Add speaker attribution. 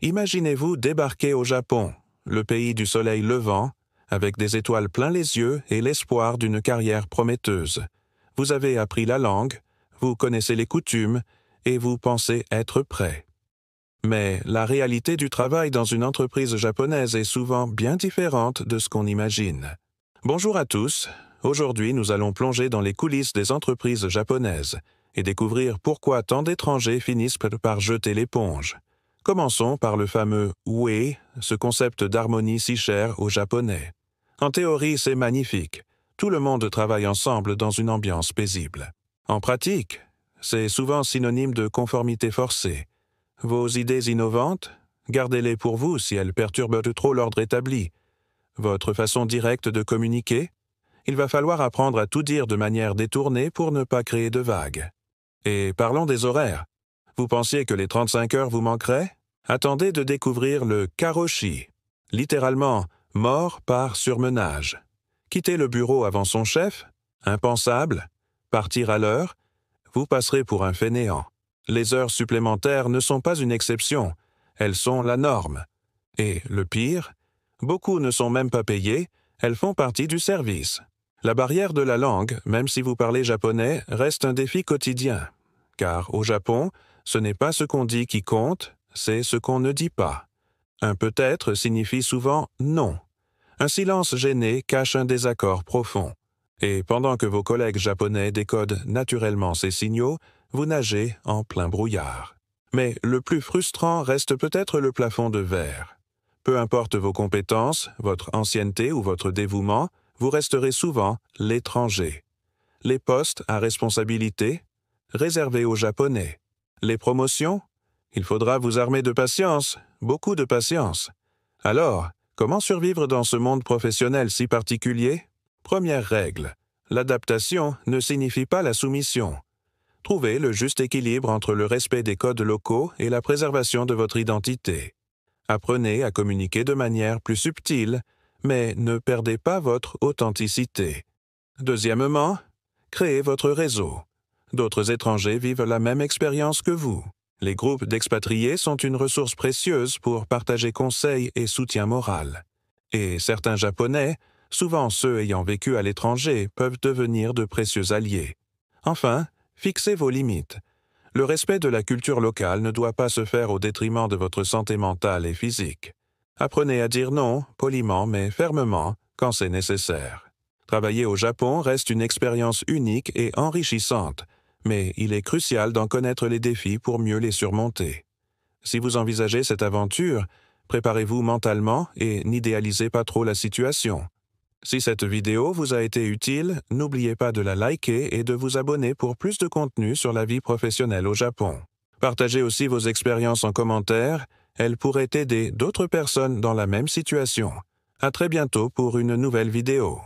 Speaker 1: Imaginez-vous débarquer au Japon, le pays du soleil levant, avec des étoiles plein les yeux et l'espoir d'une carrière prometteuse. Vous avez appris la langue, vous connaissez les coutumes et vous pensez être prêt. Mais la réalité du travail dans une entreprise japonaise est souvent bien différente de ce qu'on imagine. Bonjour à tous, aujourd'hui nous allons plonger dans les coulisses des entreprises japonaises et découvrir pourquoi tant d'étrangers finissent par jeter l'éponge. Commençons par le fameux « ue », ce concept d'harmonie si cher aux Japonais. En théorie, c'est magnifique. Tout le monde travaille ensemble dans une ambiance paisible. En pratique, c'est souvent synonyme de conformité forcée. Vos idées innovantes, gardez-les pour vous si elles perturbent de trop l'ordre établi. Votre façon directe de communiquer, il va falloir apprendre à tout dire de manière détournée pour ne pas créer de vagues. Et parlons des horaires. Vous pensiez que les 35 heures vous manqueraient? Attendez de découvrir le karoshi, littéralement « mort par surmenage ». Quitter le bureau avant son chef? Impensable. Partir à l'heure? Vous passerez pour un fainéant. Les heures supplémentaires ne sont pas une exception, elles sont la norme. Et le pire, beaucoup ne sont même pas payées, elles font partie du service. La barrière de la langue, même si vous parlez japonais, reste un défi quotidien. Car au Japon, ce n'est pas ce qu'on dit qui compte, c'est ce qu'on ne dit pas. Un peut-être signifie souvent non. Un silence gêné cache un désaccord profond. Et pendant que vos collègues japonais décodent naturellement ces signaux, vous nagez en plein brouillard. Mais le plus frustrant reste peut-être le plafond de verre. Peu importe vos compétences, votre ancienneté ou votre dévouement, vous resterez souvent l'étranger. Les postes à responsabilité, réservés aux Japonais. Les promotions? Il faudra vous armer de patience, beaucoup de patience. Alors, comment survivre dans ce monde professionnel si particulier? Première règle, l'adaptation ne signifie pas la soumission. Trouvez le juste équilibre entre le respect des codes locaux et la préservation de votre identité. Apprenez à communiquer de manière plus subtile, mais ne perdez pas votre authenticité. Deuxièmement, créez votre réseau. D'autres étrangers vivent la même expérience que vous. Les groupes d'expatriés sont une ressource précieuse pour partager conseils et soutien moral. Et certains Japonais, souvent ceux ayant vécu à l'étranger, peuvent devenir de précieux alliés. Enfin, fixez vos limites. Le respect de la culture locale ne doit pas se faire au détriment de votre santé mentale et physique. Apprenez à dire non, poliment mais fermement, quand c'est nécessaire. Travailler au Japon reste une expérience unique et enrichissante, mais il est crucial d'en connaître les défis pour mieux les surmonter. Si vous envisagez cette aventure, préparez-vous mentalement et n'idéalisez pas trop la situation. Si cette vidéo vous a été utile, n'oubliez pas de la liker et de vous abonner pour plus de contenu sur la vie professionnelle au Japon. Partagez aussi vos expériences en commentaire, elles pourraient aider d'autres personnes dans la même situation. À très bientôt pour une nouvelle vidéo.